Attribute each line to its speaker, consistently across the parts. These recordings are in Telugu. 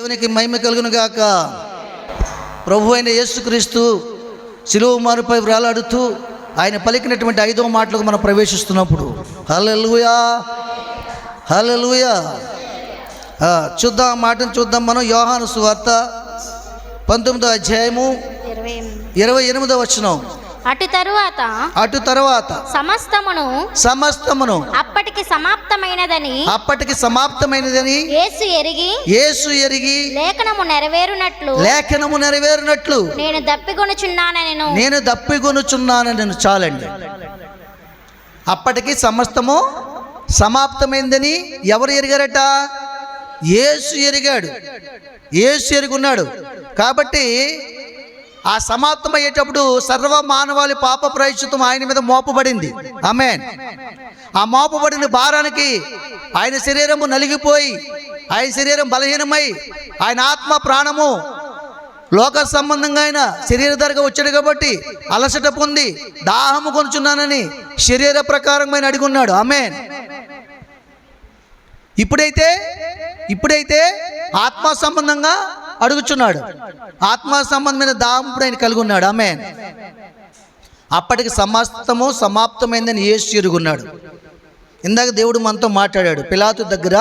Speaker 1: దేవునికి మహిమ కలుగును గాక. ప్రభు అయిన యేసుక్రీస్తు శిలువ మారుపై వేలాడుతూ ఆయన పలికినటువంటి 5వ మాటలకు మనం ప్రవేశిస్తున్నప్పుడు హల్లెలూయా హల్లెలూయా చూద్దాం, మాటను చూద్దాం. మనం యోహాను సువార్త 19వ అధ్యాయము 28వ వచనం.
Speaker 2: అటు తరువాత
Speaker 1: సమస్తమును
Speaker 2: అప్పటికి సమాప్తమైనదని
Speaker 1: యేసు ఎరిగి లేఖనము నెరవేరునట్లు
Speaker 2: నేను
Speaker 1: దప్పిగొనుచున్నానని. చాలండి. అప్పటికి సమస్తము సమాప్తమైందని ఎవరు ఎరిగారట? యేసు ఎరిగాడు. యేసు ఎరుగున్నాడు. కాబట్టి ఆ సమాప్తమయ్యేటప్పుడు సర్వ మానవాళి పాప ప్రాయశ్చిత్తం ఆయన మీద మోపబడింది. ఆమేన్. ఆ మోపబడిన భారానికి ఆయన శరీరము నలిగిపోయి, ఆయన శరీరం బలహీనమై, ఆయన ఆత్మ ప్రాణము లోక సంబంధంగా ఆయన శరీరధారిగా వచ్చాడు కాబట్టి అలసట పొంది దాహము కొనుచున్నానని శరీర ప్రకారమైన అడిగున్నాడు. ఆమేన్. ఇప్పుడైతే ఆత్మ సంబంధంగా అడుగుచున్నాడు. ఆత్మ సంబంధమైన దాహంపుడు ఆయన కలిగి ఉన్నాడు. ఆమేన్. అప్పటికి సమస్తము సమాప్తమైందని యేసు ఎరుగున్నాడు. ఇందాక దేవుడు మనతో మాట్లాడాడు. పిలాతు దగ్గర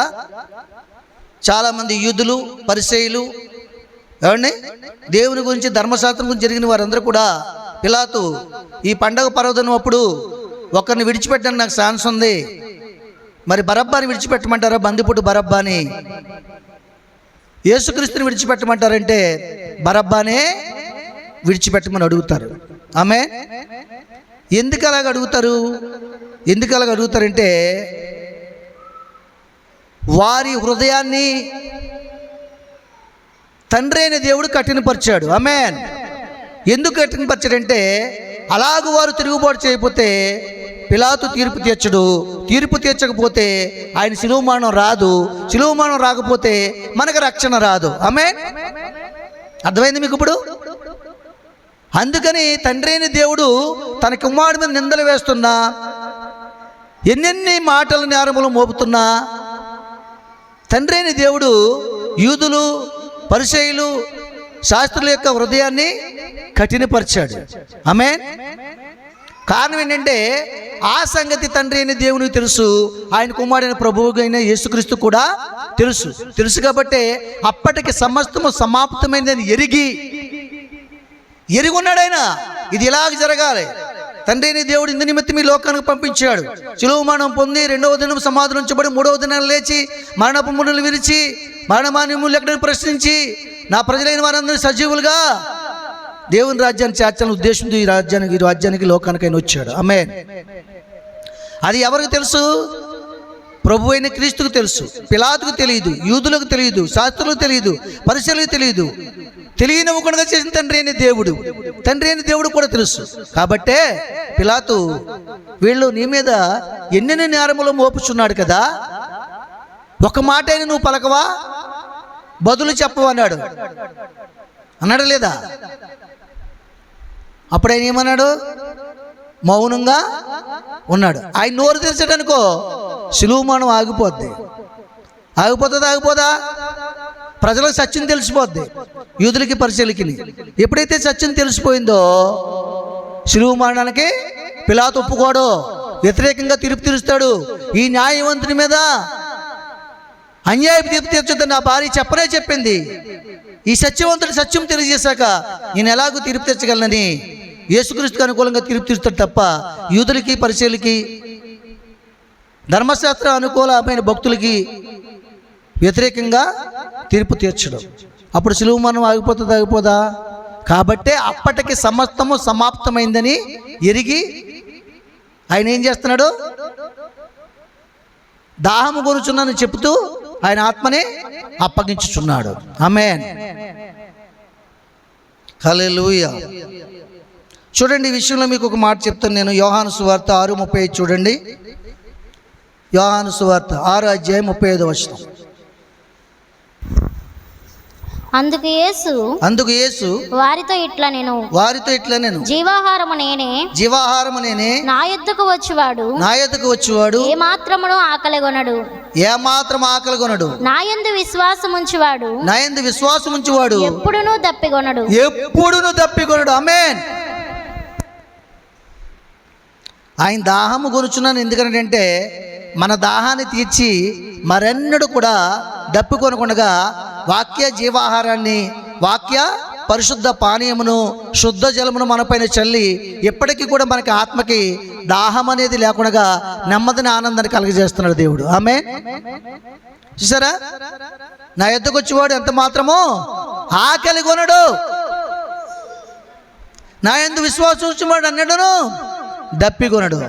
Speaker 1: చాలామంది యూదులు, పరిసయ్యులు, ఏమండి, దేవుని గురించి ధర్మశాస్త్రం గురించి జరిగిన వారందరూ కూడా పిలాతు ఈ పండగ పర్వదినం అప్పుడు ఒకరిని విడిచిపెట్టడానికి నాకు ఛాన్స్ ఉంది, మరి బరబ్బాని విడిచిపెట్టమంటారా? బందిపుట్టు బరబ్బాని. యేసుక్రీస్తుని విడిచిపెట్టమంటారంటే బరబ్బానే విడిచిపెట్టమని అడుగుతారు. ఆమె ఎందుకు అలాగ అడుగుతారంటే వారి హృదయాన్ని తండ్రి అయిన దేవుడు కఠినపరిచాడు. ఆమేన్. ఎందుకు కఠినపరిచాడంటే అలాగూ వారు తిరుగుబాటు చేయకపోతే పిలాతు తీర్పు తీర్చకపోతే ఆయన శిలువ మరణం రాదు. శిలువ మరణం రాకపోతే మనకు రక్షణ రాదు. ఆమేన్. అర్థమైంది మీకు ఇప్పుడు? అందుకని తండ్రి అయిన దేవుడు తన కుమారుడి మీద నిందలు వేస్తున్నా, ఎన్నెన్ని మాటల నేరములు మోపుతున్నా తండ్రి అయిన దేవుడు యూదులు, పరిసయ్యులు, శాస్త్రుల యొక్క హృదయాన్ని కఠినపరిచాడు. ఆమేన్. కారణం ఏంటంటే ఆ సంగతి తండ్రి అయిన దేవునికి తెలుసు, ఆయన కుమారుడైన ప్రభువు అయిన యేసుక్రీస్తు కూడా తెలుసు కాబట్టి అప్పటికి సమస్తము సమాప్తమైందని ఎరుగున్నాడు ఆయన. ఇది ఇలాగ జరగాలి. తండ్రి అయిన దేవుడు ఇందు నిమిత్తం ఈ లోకానికి పంపించాడు. శిలువ మరణం పొంది 2వ దినం సమాధులు ఉంచబడి 3వ దినం లేచి మరణపు మునులు విరిచి మరణమాన్యములు ఎక్కడని ప్రశ్నించి నా ప్రజలైన వారందరూ సజీవులుగా దేవుని రాజ్యాన్ని చేర్చాలని ఉద్దేశంతో ఈ రాజ్యానికి లోకానికి ఆయన వచ్చాడు. ఆమేన్. అది ఎవరికి తెలుసు? ప్రభు అయిన క్రీస్తుకు తెలుసు. పిలాతుకు తెలియదు, యూదులకు తెలియదు, శాస్త్రులకు తెలియదు, పరిసయ్యులకు తెలియదు. తెలియనివ్వకుండా చేసిన తండ్రి అయిన దేవుడు కూడా తెలుసు. కాబట్టే పిలాతు వీళ్ళు నీ మీద ఎన్నెన్ని నేరములు మోపుచున్నాడు కదా, ఒక మాట అయినా నువ్వు పలకవా, బదులు చెప్పవు అన్నాడు లేదా? అప్పుడు ఆయన ఏమన్నాడు? మౌనంగా ఉన్నాడు. ఆయన నోరు తెరిచాడనుకో శిలువ మరణం ఆగిపోదా? ప్రజలకు సత్యం తెలిసిపోద్ది, యూదులకి పరిసయ్యులకి. ఎప్పుడైతే సత్యం తెలిసిపోయిందో శిలువ మరణానికి పిలాతు ఒప్పుకోడు, వ్యతిరేకంగా తీర్పు తీరుస్తాడు. ఈ న్యాయవంతుని మీద అన్యాయం తీర్పు తీర్చొద్దని నా భార్య చెప్పింది. ఈ సత్యవంతుడు సత్యం తెలియజేశాక నేను ఎలాగూ తీర్పు తెచ్చగలనని యేసుక్రీస్తుకు అనుకూలంగా తీర్పు తీరుస్తాడు తప్ప యూదులకి, పరిసయ్యులకి, ధర్మశాస్త్ర అనుకూలమైన భక్తులకి వ్యతిరేకంగా తీర్పు తీర్చడం. అప్పుడు శిలువ మరణం ఆగిపోదా? కాబట్టే అప్పటికి సమస్తము సమాప్తమైందని ఎరిగి ఆయన ఏం చేస్తున్నాడు? దాహము కొనుచున్నానని చెప్తూ ఆయన ఆత్మని అప్పగించుచున్నాడు. ఆమేన్. హల్లెలూయా. చూడండి, ఈ విషయంలో మీకు ఒక మాట చెప్తాను నేను. యోహాను సువార్త 6:35 చూడండి. యోహాను సువార్త 6 అధ్యాయం 35వ వచనం.
Speaker 2: అందుకు యేసు వారితో ఇట్లా నేను జీవాహారము నేనే నా యొద్దకు వచ్చువాడు ఏ మాత్రము ఆకలి కొనడు నా యందు విశ్వాసముంచువాడు ఎప్పుడునూ దప్పికొనడు
Speaker 1: ఆమేన్. ఆయన దాహము కొనుచున్నాను ఎందుకంటే మన దాహాన్ని తీర్చి మరెన్నడూ కూడా దప్పికొనకుండా వాక్య జీవాహారాన్ని, వాక్య పరిశుద్ధ పానీయమును, శుద్ధ జలమును మనపైన చల్లి ఎప్పటికీ కూడా మనకి ఆత్మకి దాహం అనేది లేకుండా నెమ్మదిని ఆనందాన్ని కలుగజేస్తున్నాడు దేవుడు. ఆమేన్. చూసారా, నా యొద్దకు వచ్చేవాడు ఎంత మాత్రమో ఆకలి కొనడు, నా యందు విశ్వాసం ఉంచువాడు అన్నడును దప్పికొనడు.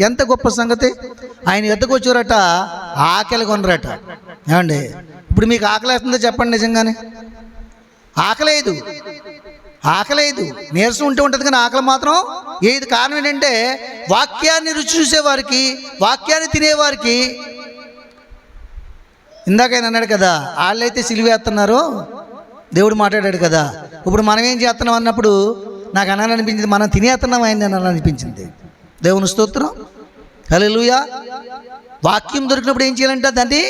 Speaker 1: ఎంత గొప్ప సంగతి. ఆయన ఎద్దకు వచ్చారట, ఆకలి కొనరట. ఏమండి, ఇప్పుడు మీకు ఆకలి వేస్తుందో చెప్పండి. నిజంగానే ఆకలేదు, నీరసం ఉంటే ఉంటుంది కానీ ఆకలి మాత్రం ఏది. కారణం ఏంటంటే వాక్యాన్ని రుచి చూసేవారికి, వాక్యాన్ని తినేవారికి, ఇందాకైనా అన్నాడు కదా, వాళ్ళైతే సిలివేస్తున్నారు, దేవుడు మాట్లాడాడు కదా. ఇప్పుడు మనం ఏం చేస్తున్నాం అన్నప్పుడు నాకు అనాలనిపించింది, మనం తినేస్తున్నాం ఆయన అనాలనిపించింది. దేవుని స్తోత్రం, హల్లెలూయా. వాక్యం దొరికినప్పుడు ఏం చేయాలంటే దాన్ని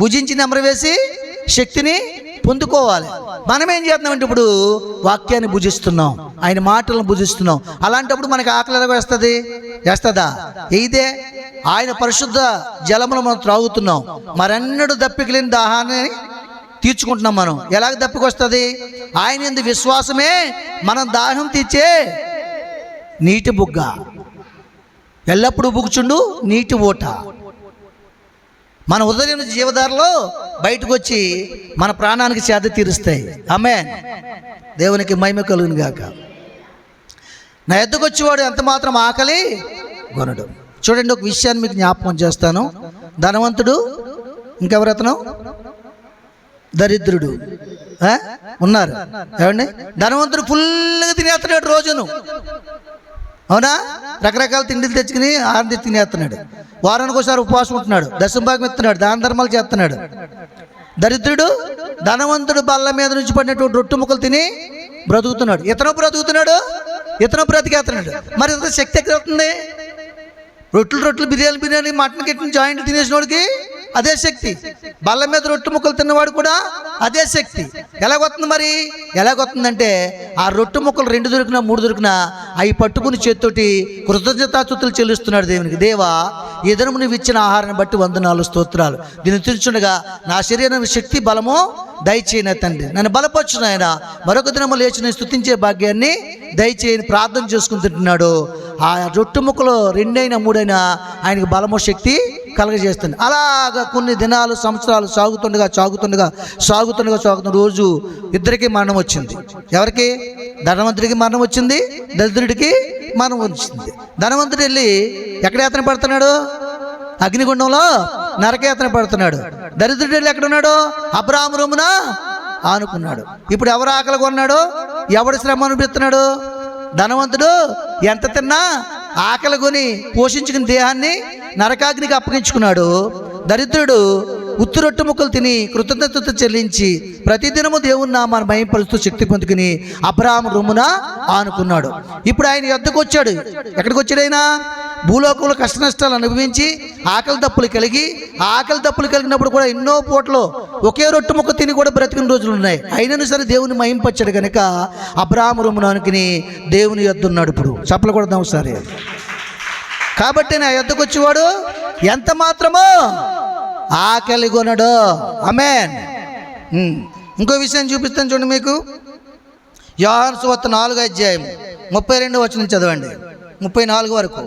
Speaker 1: భుజించి నెమరవేసి శక్తిని పొందుకోవాలి. మనం ఏం చేస్తున్నామంటే ఇప్పుడు వాక్యాన్ని భుజిస్తున్నాం, ఆయన మాటలను భుజిస్తున్నాం. అలాంటప్పుడు మనకి ఆకలి ఎలా వేస్తుందా? ఇదే ఆయన పరిశుద్ధ జలములు మనం త్రాగుతున్నాం, మరెన్నడూ దప్పికలేని దాహాన్ని తీర్చుకుంటున్నాం. మనం ఎలాగ దప్పికొస్తుంది? ఆయన యందు విశ్వాసమే మనం దాహం తీర్చే నీటి బుగ్గ, ఎల్లప్పుడూ బుగ్గుచుండు నీటి ఓట. మన ఉదయం జీవధారలో బయటకు వచ్చి మన ప్రాణానికి సేద తీరుస్తాయి. ఆమేన్. దేవునికి మహిమ కలుగును గాక. నా ఎద్దకు వచ్చేవాడు ఎంత మాత్రం ఆకలి కొనడు. చూడండి, ఒక విషయాన్ని మీకు జ్ఞాపకం చేస్తాను. ధనవంతుడు, ఇంకెవరతను దరిద్రుడు ఉన్నారు. ఏమండి, ధనవంతుడు ఫుల్గా తినేస్తున్నాడు రోజును, అవునా? రకరకాల తిండిలు తెచ్చుకుని ఆనంది తినేస్తున్నాడు. వారానికి ఒకసారి ఉపవాసం ఉంటున్నాడు, దశంభాగం ఇస్తున్నాడు, దాన ధర్మాలు చేస్తున్నాడు. దరిద్రుడు ధనవంతుడు బల్ల మీద నుంచి పడినటువంటి రొట్టె ముక్కలు తిని బ్రతుకుతున్నాడు. ఇతను బ్రతికేస్తున్నాడు. మరి ఇంత శక్తి ఎక్కడ అవుతుంది? రొట్టెలు బిర్యానీ మటన్ గిట్టిన జాయింట్ తినేసినోడికి అదే శక్తి, బల్ల మీద రొట్టె ముక్కలు తిన్నవాడు కూడా అదే శక్తి. ఎలాగొస్తుంది? మరి ఎలాగొస్తుందంటే ఆ రొట్టె ముక్కలు 2 దొరికినా 3 దొరికినా అవి పట్టుకుని చేత్తోటి కృతజ్ఞతాస్తుతులు చెల్లిస్తున్నాడు దేవునికి. దేవా, ఈ దినము నువ్వు ఇచ్చిన ఆహారాన్ని బట్టి వందనాలు, స్తోత్రాలు. దీన్ని తిరుచుండగా నా శరీరానికి శక్తి బలము దయచేయన తండ్రి, నన్ను బలపరచును ఆయన. మరొక దినము లేచిన స్తుతించే భాగ్యాన్ని దయచేయని ప్రార్థన చేసుకుని తింటున్నాడు. ఆ రొట్టె ముక్కలు 2 అయినా 3 అయినా ఆయనకు బలము, శక్తి కలగజేస్తుంది. అలాగా కొన్ని దినాలు, సంవత్సరాలు సాగుతుండగా రోజు ఇద్దరికి మరణం వచ్చింది. ఎవరికి? ధనవంతుడికి మరణం వచ్చింది, దరిద్రుడికి మరణం వచ్చింది. ధనవంతుడు వెళ్ళి ఎక్కడ యాత్ర పడుతున్నాడు? అగ్నిగుండంలో నరకయాత్ర పడుతున్నాడు. దరిద్రుడు వెళ్ళి ఎక్కడున్నాడు? అబ్రాహాము రొమ్మున ఆనుకున్నాడు. ఇప్పుడు ఎవరు ఆకలి కొన్నాడు? ఎవడు శ్రమ అనిపిస్తున్నాడు? ధనవంతుడు ఎంత తిన్నా ఆకలి కొని పోషించుకుని దేహాన్ని నరకాగ్నికి అప్పగించుకున్నాడు. దరిద్రుడు ఉత్తు రొట్టె ముక్కలు తిని కృతజ్ఞత చెల్లించి ప్రతిదినము దేవుని నామాన్ని మహిమపరుస్తూ శక్తి పొందుకుని అబ్రాహాము రొమ్మున ఆనుకున్నాడు. ఇప్పుడు ఆయన యొద్దకు వచ్చాడు. ఎక్కడికి వచ్చాడు? ఆయన భూలోకంలో కష్ట నష్టాలు అనుభవించి ఆకలి దప్పులు కలిగినప్పుడు కూడా ఎన్నో పూటలు ఒకే రొట్టె ముక్క తిని కూడా బ్రతికిన రోజులు ఉన్నాయి. అయినను సరే దేవుని మహింపచ్చాడు కనుక అబ్రాహాము రొమ్మున ఆనుకుని దేవుని యొద్ద ఉన్నాడు. ఇప్పుడు చప్పలు కొడదాం ఒకసారి. కాబట్టి నా యొద్దకు వచ్చేవాడు ఎంత మాత్రమో ఆకలి కొనడు. ఆమేన్. ఇంకో విషయం చూపిస్తాను చూడండి మీకు. యోహాను సువార్త 4వ అధ్యాయం 32వ వచనం చదవండి, 34 వరకు.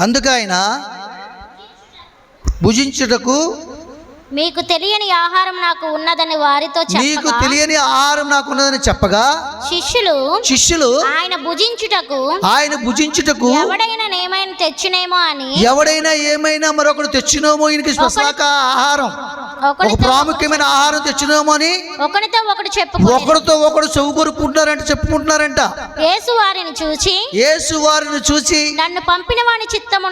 Speaker 1: అందుకు ఆయన భుజించుటకు
Speaker 2: మీకు తెలియని ఆహారం నాకు ఉన్నదని వారితో
Speaker 1: చెప్పగా శిష్యులు ఆయన భుజించుటకు
Speaker 2: ఎవడైనా ఏమైనా మరొకడు
Speaker 1: తెచ్చినేమో ఈయనకి స్వశాఖ ఆహారం ఒక ప్రాముఖ్యమైన ఆహారం తెచ్చినామో అని
Speaker 2: ఒకరితో ఒకడు చెప్పుకుని
Speaker 1: ఒకరితో ఒకడు చెవు కొరుకుంటున్నారంట, చెప్పుకుంటున్నారంట.
Speaker 2: యేసు వారిని చూచి నన్ను పంపిన వాని చిత్తము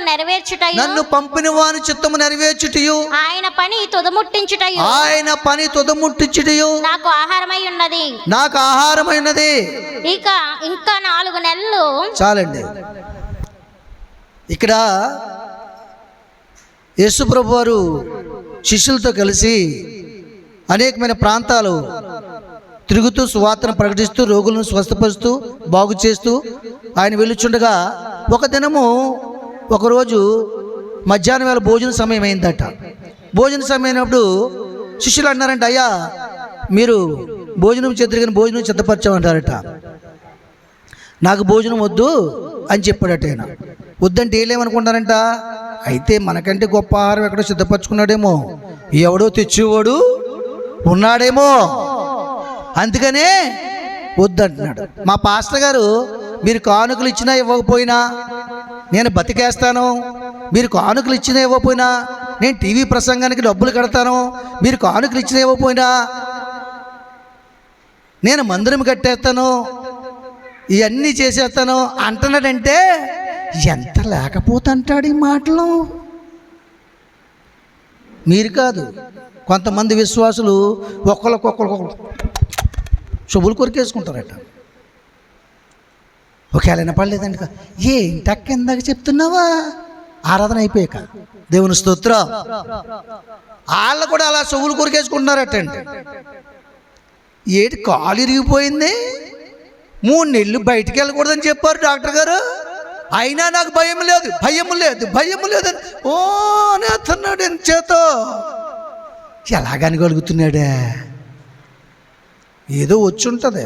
Speaker 2: నెరవేర్చుటయు ఆయన పని తుదముట్టించుటయు నాకు ఆహారమై ఉన్నది. ఇంకా 4 నెలలు
Speaker 1: చాలండి. ఇక్కడ యేసు ప్రభు వారు శిష్యులతో కలిసి అనేకమైన ప్రాంతాలు తిరుగుతూ సువార్తను ప్రకటిస్తూ రోగులను స్వస్థపరుస్తూ బాగు చేస్తూ ఆయన వెళ్ళుచుండగా ఒక దినము ఒకరోజు మధ్యాహ్నం వేళ భోజన సమయం అయిందట. భోజన సమయం అయినప్పుడు శిష్యులు అన్నారంట, అయ్యా మీరు భోజనం చెద్దరిగిన భోజనం సిద్ధపరచామంటారట. నాకు భోజనం వద్దు అని చెప్పాడట. ఆయన వద్దంటే ఏమనుకుంటారంట, అయితే మనకంటే గొప్ప ఆహారం ఎక్కడో సిద్ధపరచుకున్నాడేమో, ఎవడో తెచ్చేవాడు ఉన్నాడేమో, అందుకనే వద్దంటున్నాడు. మా పాస్టర్ గారు మీరు కానుకలు ఇచ్చినా ఇవ్వకపోయినా నేను బతికేస్తాను, మీరు కానుకలు ఇచ్చినా ఇవ్వకపోయినా నేను టీవీ ప్రసంగానికి డబ్బులు కడతాను, మీరు కానుకలు ఇచ్చినా ఇవ్వకపోయినా నేను మందిరం కట్టేస్తాను, ఇవన్నీ చేసేస్తాను అంటున్నాడంటే ఎంత లేకపోతే అంటాడు ఈ మాటలు. మీరు కాదు, కొంతమంది విశ్వాసులు ఒక్కరికొకరు చెవులు కొరికేసుకుంటారట. ఒకవేళ వినపడలేదండి, ఏంటక్క ఇందాక చెప్తున్నావా ఆరాధన అయిపోయాక, దేవుని స్తోత్రం. వాళ్ళు కూడా అలా చెవులు కొరికేసుకుంటున్నారటండి. ఏంటి కాలు ఇరిగిపోయింది, 3 నెలలు బయటికి వెళ్ళకూడదని చెప్పారు డాక్టర్ గారు, అయినా నాకు భయం లేదు అని ఓ అనేస్తున్నాడు. చేతో ఎలాగనగలుగుతున్నాడే, ఏదో వచ్చి ఉంటుంది,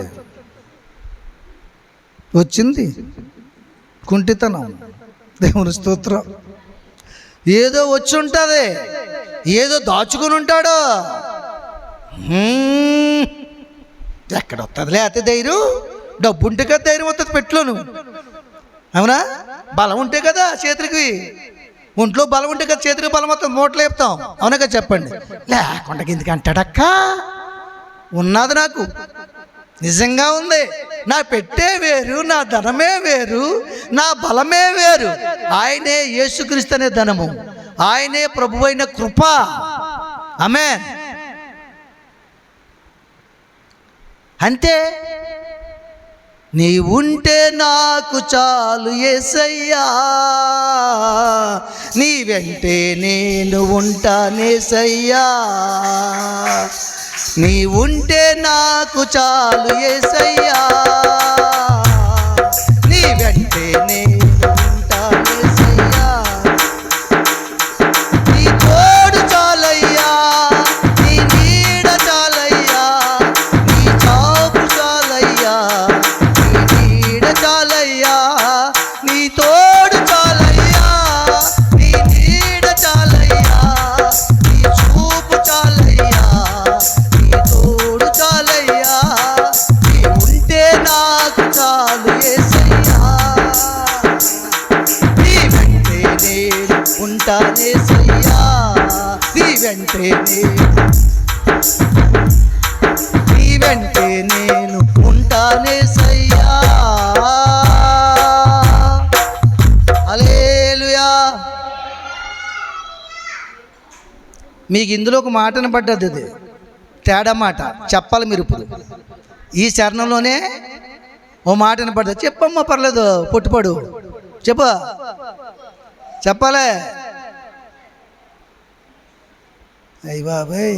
Speaker 1: వచ్చింది కుంటితనం, దేవుని స్తోత్రం. ఏదో వచ్చి ఉంటుంది, ఏదో దాచుకుని ఉంటాడు. ఎక్కడ వస్తుందిలే అతే ధైర్యం, డబ్బు ఉంటే కదా ధైర్యం వస్తుంది పెట్టులోను, అవునా? బలం ఉంటే కదా చేతులకి, ఒంట్లో బలం ఉంటే కదా చేతికి బలం వస్తుంది, మూటలు వేపుతాం, అవునా కదా చెప్పండి. లేకుండా ఎందుకు అంటాడక్క, ఉన్నది నాకు నిజంగా ఉంది, నా పెట్టే వేరు, నా ధనమే వేరు, నా బలమే వేరు. ఆయనే యేసుక్రీస్తు అనే ధనము, ఆయనే ప్రభువైన కృప. ఆమేన్. అంతే, నీ ఉంటే నాకు చాలు యేసయ్యా, నీ వెంటే నేను ఉంటానేసయ్యా, నీ ఉంటే నాకు చాలు యేసయ్యా, నీ వెంటే నేను ఉంటానేసయ్యా, నీ తోడు చాలయ్యా, నీ నీడ చాలయ్యా, నీ చాపు చాలయ్యా, నీ నీడ చాలయ్యా, నీ తోడు చాలయ్యా, నీ నీడ చాలయ్యా, నీ చూపు చాలయ్యా, నీ తోడు చాలయ్యా, నీ ఉంటే నాకు చాలు యేసయ్యా, నీ వెంటే నేను ఉంటానేసయ్యా, నీ వెంటే నేను ఉంటానేసయ్యా. హల్లెలూయా. మీకు ఇందులో ఒక మాట వినపడ్డది, అది తేడా మాట చెప్పాలి మీరు ఇప్పుడు. ఈ చరణంలోనే ఓ మాట వినపడ్డది, చెప్పమ్మా పర్లేదు, పొట్టుపడు చెప్పాలే. అయ్య బాబాయ్,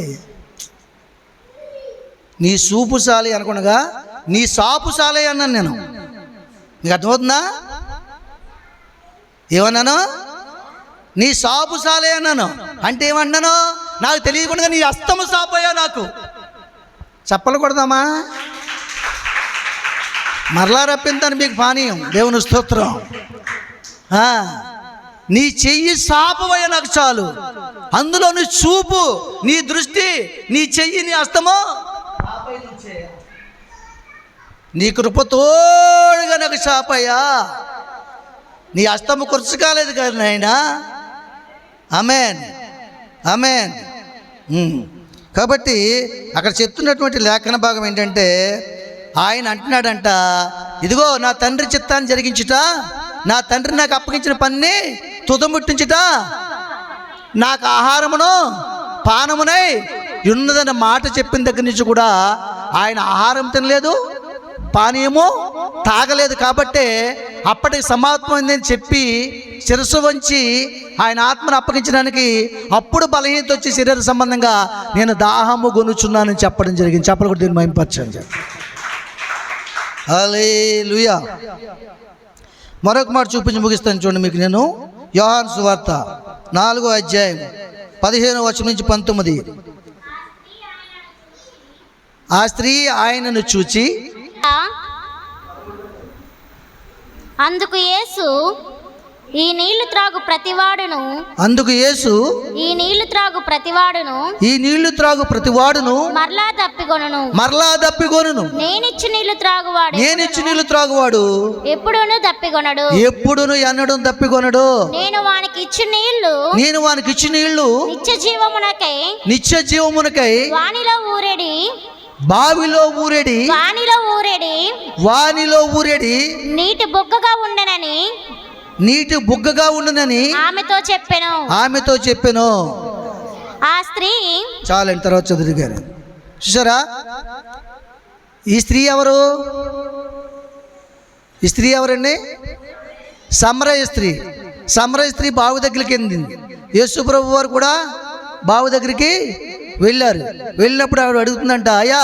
Speaker 1: నీ సూపు సాలి అనుకునగా నీ సాపు సాలే అన్నాను నేను. నీకు అర్థమవుతుందా? ఏమన్నాను? నీ సాపు సాలే అన్నాను. అంటే ఏమన్నాను? నాకు తెలియకుండా నీ అస్తము సాపోయా నాకు. చెప్పలు కొడదామా? మరలా రప్పింతాను మీకు పానీయం, దేవుని స్తోత్రం. నీ చెయ్యి సాపవయ్య నాకు చాలు, అందులో నీ చూపు, నీ దృష్టి, నీ చెయ్యి, నీ హస్తము, నీ కృపతోడుగా నాకు సాపయ్యా. నీ హస్తము కుర్చు కాలేదు కదా నాయనా. ఆమేన్, ఆమేన్. కాబట్టి అక్కడ చెప్తున్నటువంటి లేఖన భాగం ఏంటంటే, ఆయన అంటున్నాడంట, ఇదిగో నా తండ్రి చిత్తాన్ని జరిగించుట, నా తండ్రి నాకు అప్పగించిన పనిని తుదముట్టించుట, నాకు ఆహారమును పానమునై ఉన్నదన్న మాట చెప్పిన దగ్గర నుంచి కూడా ఆయన ఆహారం తినలేదు, పానీయము తాగలేదు. కాబట్టే అప్పటికి సమాప్తమైందని చెప్పి శిరస్సు వంచి ఆయన ఆత్మను అప్పగించడానికి అప్పుడు బలహీనత వచ్చి శరీర సంబంధంగా నేను దాహము గొనుచున్నానని చెప్పడం జరిగింది. చెప్పలు కూడా దీన్ని మహింపరచండి. హల్లెలూయా. మరొక మాట చూపించి ముగిస్తాను చూడండి మీకు. నేను యోహాను సువార్త 4వ అధ్యాయం 15వ వచనం నుంచి 19. ఆ స్త్రీ ఆయనను చూచి
Speaker 2: అందుకు యేసు ఈ నీళ్లు త్రాగు ప్రతివాడును ఈ నీళ్లు త్రాగు ప్రతివాడును మరలా దప్పికొనును నేనిచ్చు నీళ్లు త్రాగువాడు ఎప్పుడును ఎన్నడూ దప్పికొనడు. నేను వానికి ఇచ్చు నీళ్లు నిత్య జీవమునకై బావిలో ఊరెడి నీటి బుగ్గగా ఉండునని ఆమెతో చెప్పెను. ఆ స్త్రీ చాలండి, తర్వాత చదువు గారు చూసారా? ఈ స్త్రీ ఎవరండి? సమరయ స్త్రీ బావి దగ్గరికి వెళ్ళింది. యేసు ప్రభు వారు కూడా బావి దగ్గరికి వెళ్ళినప్పుడు ఆవిడ అడుగుతుందంట, అయ్యా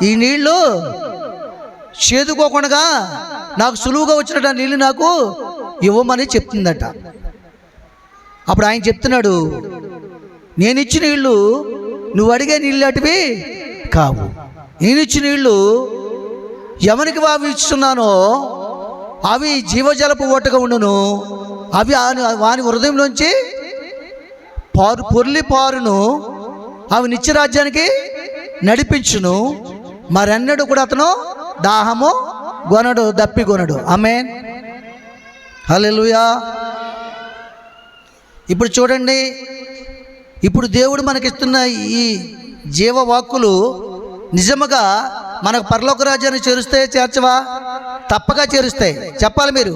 Speaker 2: ఈ నీళ్లు చేదుకోకుండా నాకు సులువుగా వచ్చినట్టు ఆ నీళ్ళు నాకు ఇవ్వమని చెప్తుందట. అప్పుడు ఆయన చెప్తున్నాడు, నేను ఇచ్చిన నీళ్ళు నువ్వు అడిగే నీళ్ళు అటువి కావు. నేను ఇచ్చిన నీళ్ళు ఎవరికి వావి ఇస్తున్నానో అవి జీవజలపు ఓటగా ఉండును, అవి వాని హృదయంలోంచి పారును, అవి నిత్యరాజ్యానికి నడిపించును. మరెన్నడూ కూడా అతను దాహము దప్పికొనడు. ఆమేన్, హల్లెలూయా. ఇప్పుడు చూడండి, ఇప్పుడు దేవుడు మనకిస్తున్న ఈ జీవవాక్కులు నిజముగా మనకు పరలోక రాజ్యాన్ని చేర్చవా? తప్పగా చేరుస్తాయి. చెప్పాలి మీరు,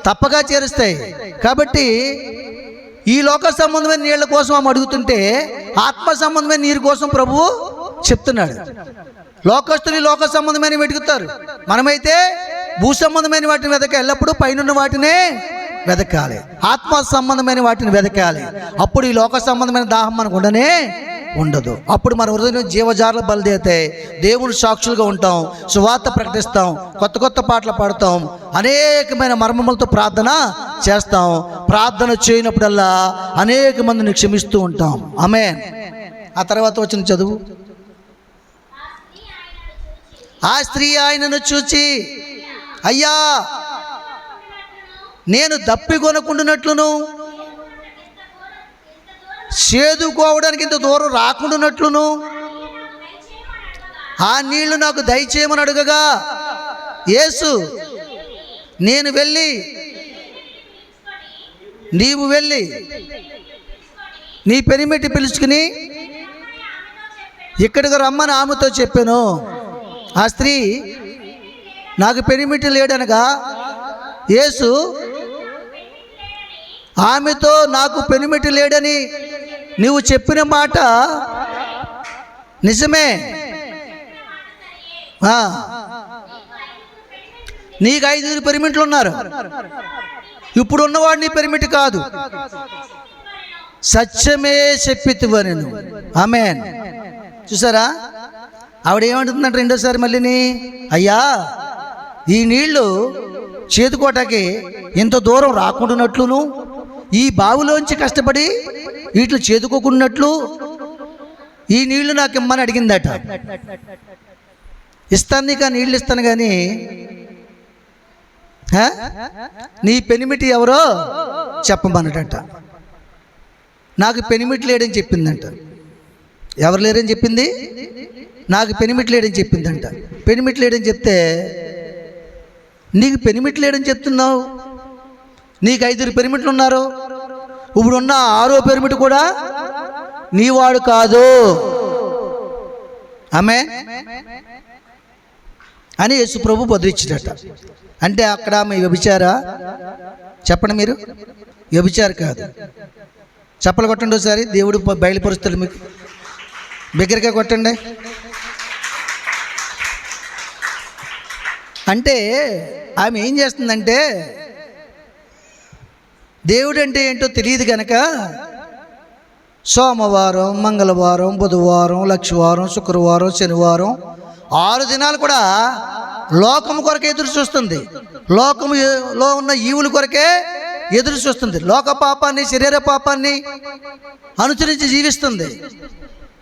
Speaker 2: తప్పగా చేరుస్తాయి. కాబట్టి ఈ లోక సంబంధమైన నీళ్ళ కోసం ఆమె అడుగుతుంటే ఆత్మ సంబంధమైన నీరు కోసం ప్రభువు చెప్తున్నాడు. లోకస్తులు లోక సంబంధమైన వెతుకుతారు, మనమైతే భూ సంబంధమైన వాటిని వెతక, ఎల్లప్పుడూ పైనున్న వాటినే వెతకాలి, ఆత్మ సంబంధమైన వాటిని వెతకాలి. అప్పుడు ఈ లోక సంబంధమైన దాహం మనకు ఉండదు. అప్పుడు మన హృదయం జీవజాల బలిదేతాయి, దేవుని సాక్షులుగా ఉంటాం, సువార్త ప్రకటిస్తాం, కొత్త పాటలు పాడుతాం, అనేకమైన మర్మములతో ప్రార్థన చేస్తాం. ప్రార్థన చేయనప్పుడల్లా అనేక మందిని క్షమిస్తూ ఉంటాం. ఆమేన్. ఆ తర్వాత వచ్చిన చదువు. ఆ స్త్రీ ఆయనను చూచి, అయ్యా నేను దప్పికొనకుండానట్లును చేదుకోవడానికి ఇంత దూరం రాకుండానట్లును ఆ నీళ్లు నాకు దయచేయమని అడుగగా, యేసు నీవు వెళ్ళి నీ పెనిమిటి పిలుచుకుని ఇక్కడికి రమ్మని ఆమెతో చెప్పాను. ఆ స్త్రీ నాకు పెనిమిటి లేడనగా యేసు ఆమెతో నాకు పెనిమిటి లేడని నీవు చెప్పిన మాట నిజమే, నీకు 5 పెనిమిట్లు ఉన్నారు, ఇప్పుడు ఉన్నవాడు నీ పెనిమిటి కాదు, సత్యమే చెప్పితివనెను. ఆమేన్. చూసారా, ఆవిడ ఏమంటుందంటే రెండోసారి మళ్ళీని, అయ్యా ఈ నీళ్లు చేదుకోటానికి ఇంత దూరం రాకుండానట్లును ఈ బావిలోంచి కష్టపడి వీటిని చేదుకోకున్నట్లు ఈ నీళ్లు నాకు ఇమ్మని అడిగిందట. ఇస్తాను నీకు ఆ నీళ్ళు ఇస్తాను, కానీ నీ పెనిమిటి ఎవరో చెప్పమన్నట. నాకు పెనిమిటి లేడని చెప్పిందంట. ఎవరు లేరని చెప్పింది? నాకు పెనిమిటి లేడని చెప్పిందంట. పెనిమిటి లేడని చెప్తే, నీకు పెనిమిటి లేడని చెప్తున్నావు, నీకు 5 పెనిమిట్లు ఉన్నారు, ఇప్పుడున్న 6వ పెనిమిటి కూడా నీవాడు కాదు, ఆమె అని యేసు ప్రభు బదులిచ్చినట. అంటే అక్కడ మీ వ్యభిచార చెప్పండి, మీరు వ్యభిచార కాదు. చప్పలు కొట్టండి ఒకసారి, దేవుడు బయలుపరుస్తాడు మీకు. బిగ్గరగా కొట్టండి. అంటే ఆమె ఏం చేస్తుందంటే దేవుడు అంటే ఏంటో తెలియదు కనుక సోమవారం, మంగళవారం, బుధవారం, లక్షవారం, శుక్రవారం, శనివారం 6 దినాలు కూడా లోకము కొరకే ఎదురు చూస్తుంది. లోకములో ఉన్న ఈవుల కొరకే ఎదురు చూస్తుంది. లోక పాపాన్ని, శరీర పాపాన్ని అనుసరించి జీవిస్తుంది.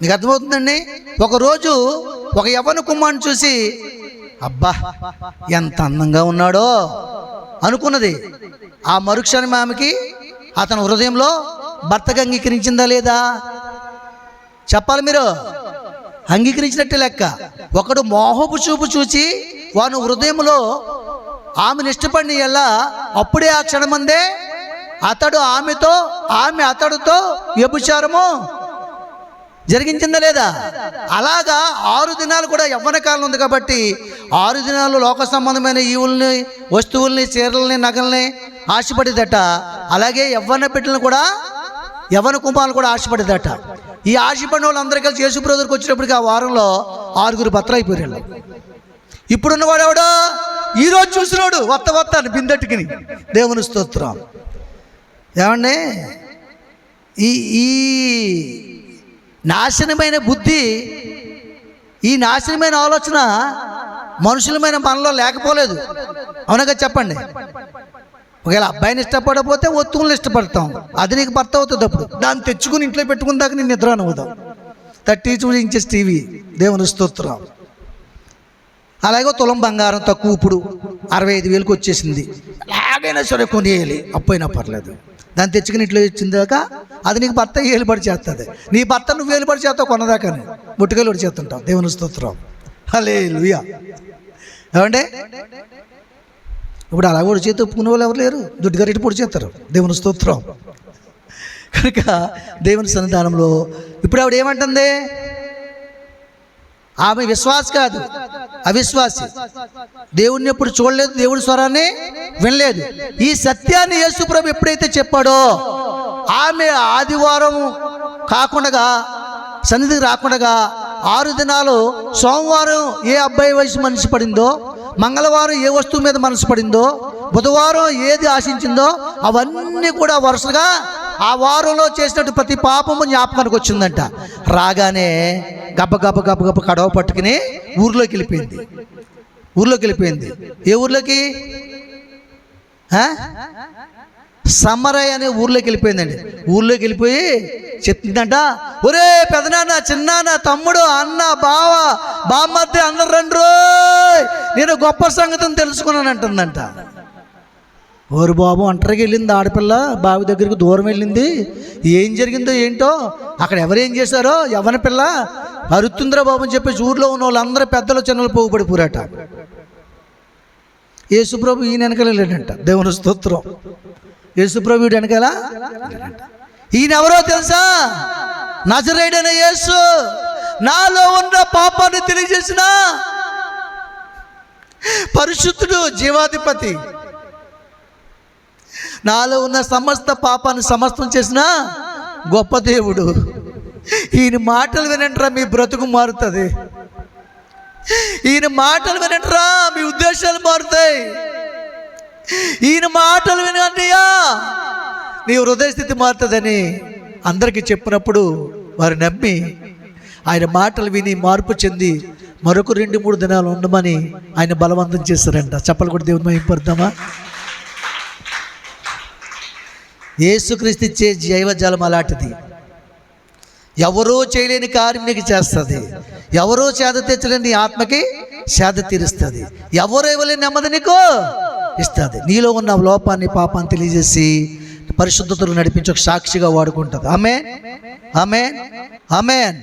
Speaker 2: మీకు అర్థమవుతుందండి? ఒకరోజు ఒక యవ్వన కుమారుని చూసి అబ్బా ఎంత అందంగా ఉన్నాడో అనుకున్నది. ఆ మరుక్షణం ఆమెకి అతని హృదయంలో భర్తగా అంగీకరించిందా లేదా చెప్పాలి మీరు. అంగీకరించినట్టే లెక్క. ఒకడు మోహపు చూపు చూచి వాను హృదయంలో ఆమెను ఇష్టపడిన ఎలా అప్పుడే ఆ క్షణమందే అతడు ఆమెతో, ఆమె అతడితో వ్యభిచారము జరిగించిందా లేదా? అలాగా 6 దినాలు కూడా యవ్వన కాలం ఉంది కాబట్టి 6 దినాలు లోక సంబంధమైన ఈవుల్ని, వస్తువుల్ని, చీరల్ని, నగల్ని ఆశపడేదట. అలాగే యవ్వన బిడ్డలను కూడా, యవ్వన కుమారులు కూడా ఆశపడేదట. ఈ ఆశపడిన వాళ్ళందరూ కలిసి యేసు ప్రభు దగ్గరికి వచ్చినప్పటికీ ఆ వారంలో 6 భర్తలు అయిపోయారు. ఇప్పుడున్నవాడు ఎవడో ఈరోజు చూసినాడు వత్త అని బిందెట్టుకుని. దేవుని స్తోత్రం. ఏమండి, ఈ నాశనమైన బుద్ధి, ఈ నాశనమైన ఆలోచన మనుషులమైన మనలో లేకపోలేదు. అవునగా చెప్పండి. ఒకవేళ అబ్బాయిని ఇష్టపడకపోతే వస్తువులను ఇష్టపడతాం. అది నీకు భర్త అవుతుంది. అప్పుడు దాన్ని తెచ్చుకుని ఇంట్లో పెట్టుకుని దాకా నేను నిద్ర అవుదాం. 32 ఇంచెస్ టీవీ. దేవుని స్తోత్రం. అలాగే తులం బంగారం తక్కువ ఇప్పుడు 65,000కి వచ్చేసింది. ఎలాగైనా సరే కొనేయాలి, అప్పైనా పర్లేదు. దాన్ని తెచ్చుకుని ఇంట్లో ఇచ్చిందాక అది నీకు భర్త ఏలుబడి చేస్తుంది. నీ భర్త నువ్వు ఏలుబడి చేస్తావు కొన్నదాకానే ముట్టుకెళ్ళి చేస్తుంటావు. దేవుని స్తోత్రం. హల్లెలూయా. ఏమంటే ఇప్పుడు అలా కూడా చేతి ఒప్పుకునే వాళ్ళు ఎవరు లేరు. దుడ్డుగా రెట్టి పొడి చేస్తారు. దేవుని స్తోత్రం. కనుక దేవుని సన్నిధానంలో ఇప్పుడు ఆవిడ ఏమంటుంది? ఆమె విశ్వాసి కాదు, అవిశ్వాసి. దేవుడిని ఎప్పుడు చూడలేదు, దేవుడి స్వరాన్ని వినలేదు. ఈ సత్యాన్ని యేసు ప్రభు ఎప్పుడైతే చెప్పాడో ఆమె ఆదివారం కాకుండా, సన్నిధికి రాకుండా 6 దినాలు, సోమవారం ఏ అబ్బాయి వయసు మనసు పడిందో, మంగళవారం ఏ వస్తువు మీద మనసు పడిందో, బుధవారం ఏది ఆశించిందో అవన్నీ కూడా వరుసగా ఆ వారంలో చేసినట్టు ప్రతి పాపము జ్ఞాపకానికి వచ్చిందంట. రాగానే గబ్బ గబ్బ గబ్బ గబ్బ కడవ పట్టుకుని ఊర్లోకి వెళ్ళిపోయింది. ఏ ఊర్లోకి? సమరయ్య అనే ఊర్లోకి వెళ్ళిపోయిందండి. ఊర్లోకి వెళ్ళిపోయి చెప్తుందంట, ఒరే పెదనాన్న, చిన్నాన్న, తమ్ముడు, అన్న, బావ, బామ్మద్ది అందరు రండ్రు, నేను గొప్ప సంగతిని తెలుసుకున్నాను అంటుందంట. ఓరు బాబు, ఒంటరికి వెళ్ళింది ఆడపిల్ల, బావి దగ్గరికి దూరం వెళ్ళింది. ఏం జరిగిందో ఏంటో, అక్కడ ఎవరేం చేశారో, యవ్వన పిల్ల అరుతుందిరా బాబు అని చెప్పేసి ఊర్లో ఉన్న వాళ్ళందరూ పెద్దలు చిన్నలు పోగుపడిపోరాట. యేసుప్రభు ఈయన వెనకాల లేడంట. దేవుని స్తోత్రం. యేసుప్రభు వీడు వెనకాల. ఈయన ఎవరో తెలుసా? నజరేయుడైన యేసు, నాలో ఉన్న పాపాన్ని తెలియజేసిన పరిశుద్ధుడు, జీవాధిపతి. నాలో ఉన్న సమస్త పాపాన్ని సమస్తం చేసిన గొప్ప దేవుడు. ఈయన మాటలు వినండిరా, మీ బ్రతుకు మారుతుంది. ఈయన మాటలు వినండిరా, మీ ఉద్దేశాలు మారుతాయి. ఈయన మాటలు వినండియా, నీ హృదయ స్థితి మారుతుందని అందరికీ చెప్పినప్పుడు వారు నమ్మి ఆయన మాటలు విని మార్పు చెంది మరొక 2-3 దినాలు ఉండమని ఆయన బలవంతం చేశారంట. చెప్పలు కూడా దేవుని మహిమపడదామా? యేసుక్రీస్తు ఇచ్చే జైవజలం అలాంటిది. ఎవరో చేయలేని కార్యం నీకు చేస్తుంది. ఎవరో సేద తెచ్చలేని నీ ఆత్మకి సేద తీరుస్తుంది. ఎవరో ఇవ్వలేని నెమ్మది నీకు ఇస్తుంది. నీలో ఉన్న లోపాన్ని, పాపాన్ని తెలియజేసి పరిశుద్ధతలు నడిపించి ఒక సాక్షిగా వాడుకుంటుంది. ఆమేన్, ఆమేన్, ఆమేన్.